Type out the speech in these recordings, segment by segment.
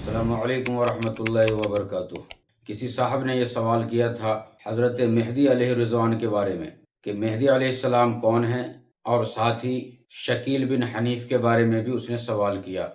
السلام علیکم ورحمۃ اللہ وبرکاتہ۔ کسی صاحب نے یہ سوال کیا تھا حضرت مہدی علیہ رضوان کے بارے میں کہ مہدی علیہ السلام کون ہیں، اور ساتھ ہی شکیل بن حنیف کے بارے میں بھی اس نے سوال کیا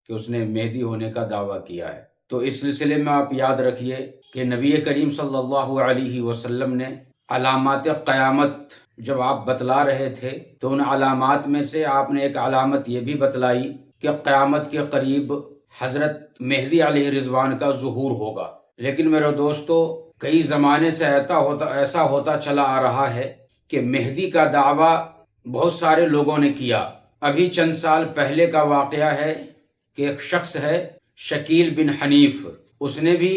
کہ اس نے مہدی ہونے کا دعویٰ کیا ہے۔ تو اس سلسلے میں آپ یاد رکھیے کہ نبی کریم صلی اللہ علیہ وسلم نے علامات قیامت جب آپ بتلا رہے تھے تو ان علامات میں سے آپ نے ایک علامت یہ بھی بتلائی کہ قیامت کے قریب حضرت مہدی علیہ رضوان کا ظہور ہوگا۔ لیکن میرے دوستو، کئی زمانے سے ایسا ہوتا چلا آ رہا ہے کہ مہدی کا دعویٰ بہت سارے لوگوں نے کیا۔ ابھی چند سال پہلے کا واقعہ ہے کہ ایک شخص ہے شکیل بن حنیف، اس نے بھی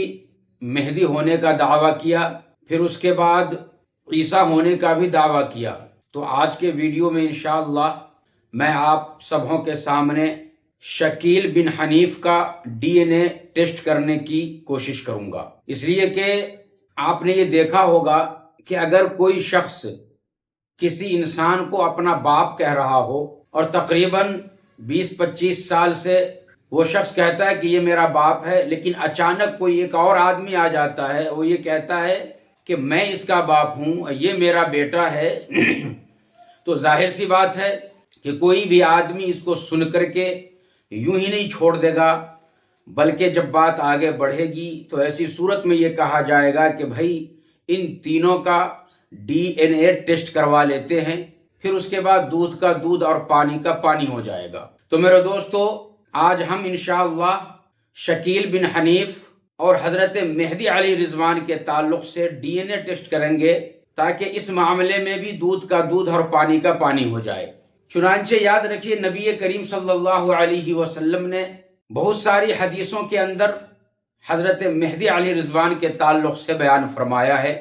مہدی ہونے کا دعویٰ کیا، پھر اس کے بعد عیسیٰ ہونے کا بھی دعویٰ کیا۔ تو آج کے ویڈیو میں انشاءاللہ میں آپ سبوں کے سامنے شکیل بن حنیف کا ڈی این اے ٹیسٹ کرنے کی کوشش کروں گا، اس لیے کہ آپ نے یہ دیکھا ہوگا کہ اگر کوئی شخص کسی انسان کو اپنا باپ کہہ رہا ہو اور تقریباً 20-25 سال سے وہ شخص کہتا ہے کہ یہ میرا باپ ہے، لیکن اچانک کوئی ایک اور آدمی آ جاتا ہے، وہ یہ کہتا ہے کہ میں اس کا باپ ہوں، یہ میرا بیٹا ہے تو ظاہر سی بات ہے کہ کوئی بھی آدمی اس کو سن کر کے یوں ہی نہیں چھوڑ دے گا، بلکہ جب بات آگے بڑھے گی تو ایسی صورت میں یہ کہا جائے گا کہ بھائی ان تینوں کا ڈی این اے ٹیسٹ کروا لیتے ہیں، پھر اس کے بعد دودھ کا دودھ اور پانی کا پانی ہو جائے گا۔ تو میرے دوستو، آج ہم انشاءاللہ شکیل بن حنیف اور حضرت مہدی علیہ رضوان کے تعلق سے ڈی این اے ٹیسٹ کریں گے تاکہ اس معاملے میں بھی دودھ کا دودھ اور پانی کا پانی ہو جائے۔ چنانچہ یاد رکھیے، نبی کریم صلی اللہ علیہ وسلم نے بہت ساری حدیثوں کے اندر حضرت مہدی علیہ رضوان کے تعلق سے بیان فرمایا ہے۔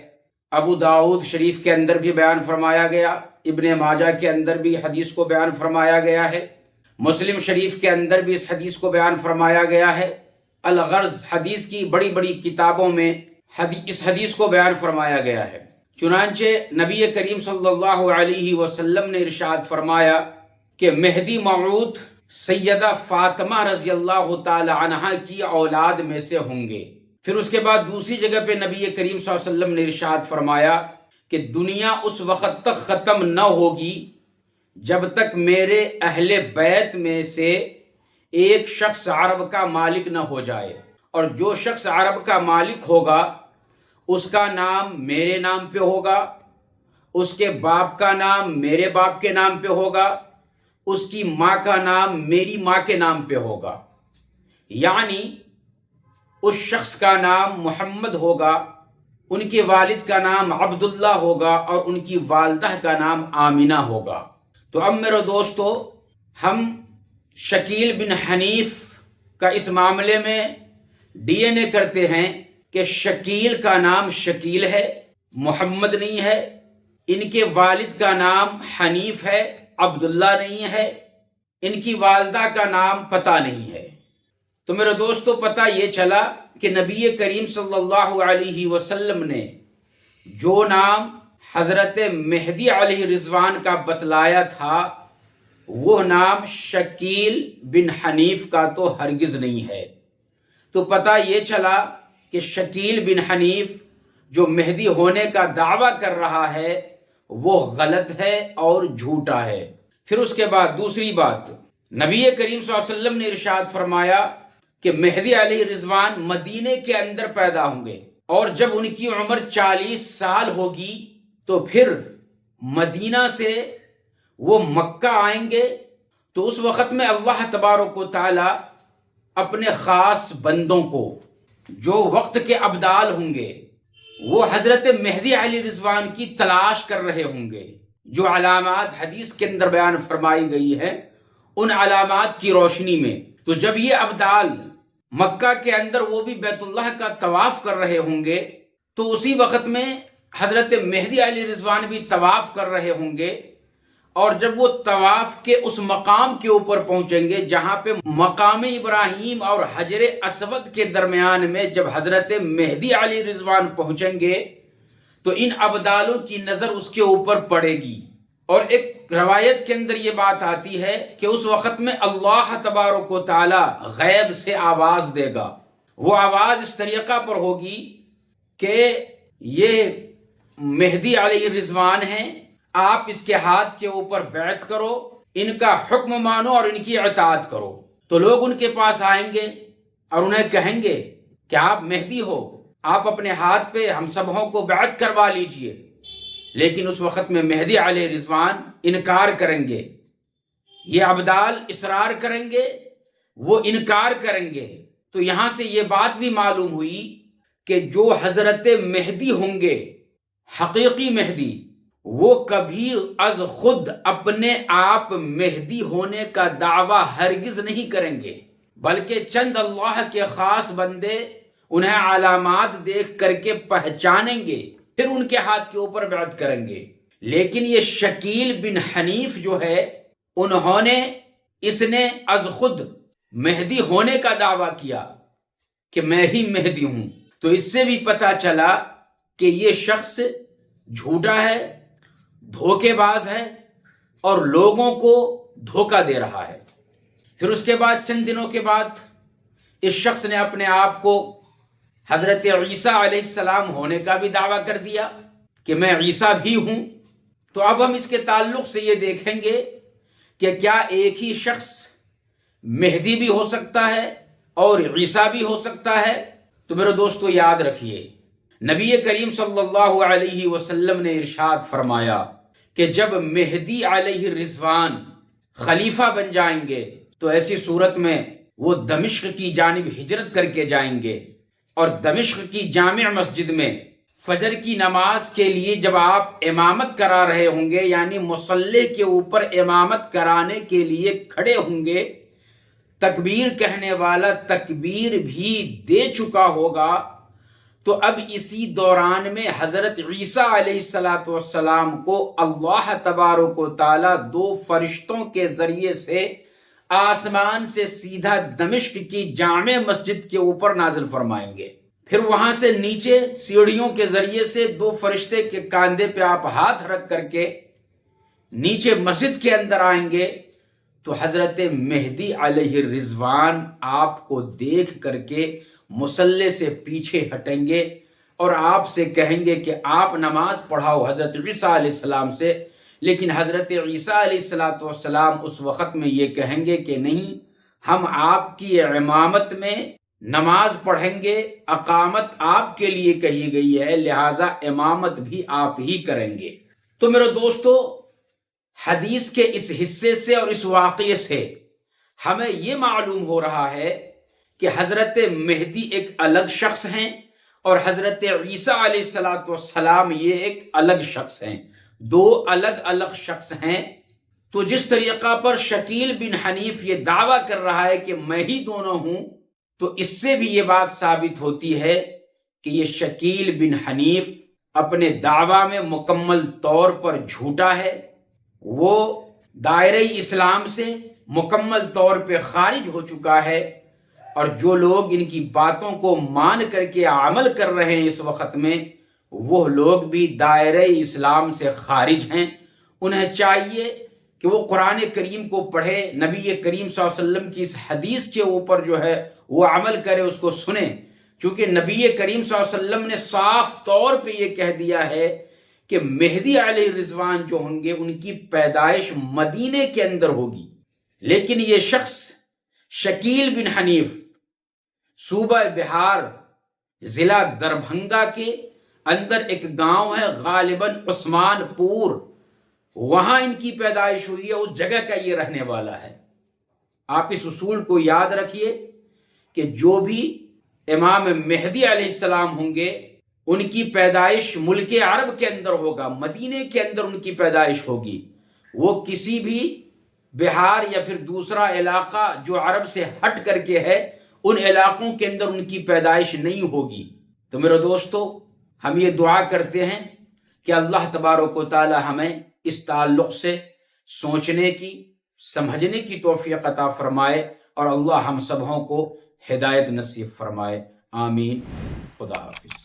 ابو داؤد شریف کے اندر بھی بیان فرمایا گیا، ابن ماجہ کے اندر بھی حدیث کو بیان فرمایا گیا ہے، مسلم شریف کے اندر بھی اس حدیث کو بیان فرمایا گیا ہے، الغرض حدیث کی بڑی بڑی کتابوں میں اس حدیث کو بیان فرمایا گیا ہے۔ چنانچہ نبی کریم صلی اللہ علیہ وسلم نے ارشاد فرمایا کہ مہدی موعود سیدہ فاطمہ رضی اللہ تعالی عنہا کی اولاد میں سے ہوں گے۔ پھر اس کے بعد دوسری جگہ پہ نبی کریم صلی اللہ علیہ وسلم نے ارشاد فرمایا کہ دنیا اس وقت تک ختم نہ ہوگی جب تک میرے اہل بیت میں سے ایک شخص عرب کا مالک نہ ہو جائے، اور جو شخص عرب کا مالک ہوگا اس کا نام میرے نام پہ ہوگا، اس کے باپ کا نام میرے باپ کے نام پہ ہوگا، اس کی ماں کا نام میری ماں کے نام پہ ہوگا، یعنی اس شخص کا نام محمد ہوگا، ان کے والد کا نام عبداللہ ہوگا اور ان کی والدہ کا نام آمینہ ہوگا۔ تو اب میرے دوستو، ہم شکیل بن حنیف کا اس معاملے میں ڈی این اے کرتے ہیں کہ شکیل کا نام شکیل ہے، محمد نہیں ہے، ان کے والد کا نام حنیف ہے، عبداللہ نہیں ہے، ان کی والدہ کا نام پتہ نہیں ہے۔ تو میرے دوستو، پتہ یہ چلا کہ نبی کریم صلی اللہ علیہ وسلم نے جو نام حضرت مہدی علیہ رضوان کا بتلایا تھا وہ نام شکیل بن حنیف کا تو ہرگز نہیں ہے۔ تو پتہ یہ چلا کہ شکیل بن حنیف جو مہدی ہونے کا دعویٰ کر رہا ہے وہ غلط ہے اور جھوٹا ہے۔ پھر اس کے بعد دوسری بات، نبی کریم صلی اللہ علیہ وسلم نے ارشاد فرمایا کہ مہدی علیہ رضوان مدینے کے اندر پیدا ہوں گے، اور جب ان کی عمر 40 سال ہوگی تو پھر مدینہ سے وہ مکہ آئیں گے۔ تو اس وقت میں اللہ تبارک و تعالی اپنے خاص بندوں کو جو وقت کے ابدال ہوں گے وہ حضرت مہدی علیہ رضوان کی تلاش کر رہے ہوں گے۔ جو علامات حدیث کے اندر بیان فرمائی گئی ہے ان علامات کی روشنی میں، تو جب یہ ابدال مکہ کے اندر وہ بھی بیت اللہ کا طواف کر رہے ہوں گے تو اسی وقت میں حضرت مہدی علیہ رضوان بھی طواف کر رہے ہوں گے، اور جب وہ طواف کے اس مقام کے اوپر پہنچیں گے جہاں پہ مقام ابراہیم اور حجر اسود کے درمیان میں جب حضرت مہدی علیہ رضوان پہنچیں گے تو ان ابدالوں کی نظر اس کے اوپر پڑے گی، اور ایک روایت کے اندر یہ بات آتی ہے کہ اس وقت میں اللہ تبارک و تعالی غیب سے آواز دے گا. وہ آواز اس طریقہ پر ہوگی کہ یہ مہدی علیہ الرضوان ہیں، آپ اس کے ہاتھ کے اوپر بیعت کرو، ان کا حکم مانو اور ان کی اطاعت کرو. تو لوگ ان کے پاس آئیں گے اور انہیں کہیں گے کہ آپ مہدی ہو، آپ اپنے ہاتھ پہ ہم سبوں کو بیعت کروا لیجئے. لیکن اس وقت میں مہدی علیہ الرضوان انکار کریں گے، یہ ابدال اصرار کریں گے، وہ انکار کریں گے. تو یہاں سے یہ بات بھی معلوم ہوئی کہ جو حضرت مہدی ہوں گے، حقیقی مہدی، وہ کبھی از خود اپنے آپ مہدی ہونے کا دعویٰ ہرگز نہیں کریں گے، بلکہ چند اللہ کے خاص بندے انہیں علامات دیکھ کر کے پہچانیں گے، پھر ان کے ہاتھ کے اوپر بیعت کریں گے. لیکن یہ شکیل بن حنیف جو ہے، اس نے از خود مہدی ہونے کا دعویٰ کیا کہ میں ہی مہدی ہوں. تو اس سے بھی پتا چلا کہ یہ شخص جھوٹا ہے، دھوکے باز ہے اور لوگوں کو دھوکہ دے رہا ہے. پھر اس کے بعد چند دنوں کے بعد اس شخص نے اپنے آپ کو حضرت عیسیٰ علیہ السلام ہونے کا بھی دعویٰ کر دیا کہ میں عیسیٰ بھی ہوں. تو اب ہم اس کے تعلق سے یہ دیکھیں گے کہ کیا ایک ہی شخص مہدی بھی ہو سکتا ہے اور عیسیٰ بھی ہو سکتا ہے. تو میرے دوستو یاد رکھیے، نبی کریم صلی اللہ علیہ وسلم نے ارشاد فرمایا کہ جب مہدی علیہ الرضوان خلیفہ بن جائیں گے تو ایسی صورت میں وہ دمشق کی جانب ہجرت کر کے جائیں گے، اور دمشق کی جامع مسجد میں فجر کی نماز کے لیے جب آپ امامت کرا رہے ہوں گے، یعنی مصلی کے اوپر امامت کرانے کے لیے کھڑے ہوں گے، تکبیر کہنے والا تکبیر بھی دے چکا ہوگا، تو اب اسی دوران میں حضرت عیسیٰ علیہ السلام کو اللہ تبارک و تعالی 2 فرشتوں کے ذریعے سے آسمان سے سیدھا دمشق کی جامع مسجد کے اوپر نازل فرمائیں گے. پھر وہاں سے نیچے سیڑھیوں کے ذریعے سے 2 فرشتے کے کاندھے پہ آپ ہاتھ رکھ کر کے نیچے مسجد کے اندر آئیں گے تو حضرت مہدی علیہ الرضوان آپ کو دیکھ کر کے مصلی سے پیچھے ہٹیں گے اور آپ سے کہیں گے کہ آپ نماز پڑھاؤ حضرت عیسیٰ علیہ السلام سے. لیکن حضرت عیسیٰ علیہ السلام اس وقت میں یہ کہیں گے کہ نہیں، ہم آپ کی امامت میں نماز پڑھیں گے، اقامت آپ کے لیے کہی گئی ہے، لہٰذا امامت بھی آپ ہی کریں گے. تو میرے دوستو، حدیث کے اس حصے سے اور اس واقعے سے ہمیں یہ معلوم ہو رہا ہے کہ حضرت مہدی ایک الگ شخص ہیں اور حضرت عیسیٰ علیہ السلام یہ ایک الگ شخص ہیں، 2 الگ الگ شخص ہیں. تو جس طریقہ پر شکیل بن حنیف یہ دعویٰ کر رہا ہے کہ میں ہی دونوں ہوں، تو اس سے بھی یہ بات ثابت ہوتی ہے کہ یہ شکیل بن حنیف اپنے دعویٰ میں مکمل طور پر جھوٹا ہے، وہ دائرہ اسلام سے مکمل طور پہ خارج ہو چکا ہے، اور جو لوگ ان کی باتوں کو مان کر کے عمل کر رہے ہیں اس وقت میں، وہ لوگ بھی دائرہ اسلام سے خارج ہیں. انہیں چاہیے کہ وہ قرآن کریم کو پڑھے، نبی کریم صلی اللہ علیہ وسلم کی اس حدیث کے اوپر جو ہے وہ عمل کرے، اس کو سنیں. چونکہ نبی کریم صلی اللہ علیہ وسلم نے صاف طور پہ یہ کہہ دیا ہے کہ مہدی علیہ الرضوان جو ہوں گے ان کی پیدائش مدینے کے اندر ہوگی. لیکن یہ شخص شکیل بن حنیف صوبہ بہار ضلع دربھنگا کے اندر ایک گاؤں ہے غالباً عثمان پور، وہاں ان کی پیدائش ہوئی ہے، اس جگہ کا یہ رہنے والا ہے. آپ اس اصول کو یاد رکھیے کہ جو بھی امام مہدی علیہ السلام ہوں گے ان کی پیدائش ملک عرب کے اندر ہوگا، مدینے کے اندر ان کی پیدائش ہوگی. وہ کسی بھی بہار یا پھر دوسرا علاقہ جو عرب سے ہٹ کر کے ہے ان علاقوں کے اندر ان کی پیدائش نہیں ہوگی. تو میرے دوستو، ہم یہ دعا کرتے ہیں کہ اللہ تبارک و تعالی ہمیں اس تعلق سے سوچنے کی، سمجھنے کی توفیق عطا فرمائے، اور اللہ ہم سبوں کو ہدایت نصیب فرمائے. آمین. خدا حافظ.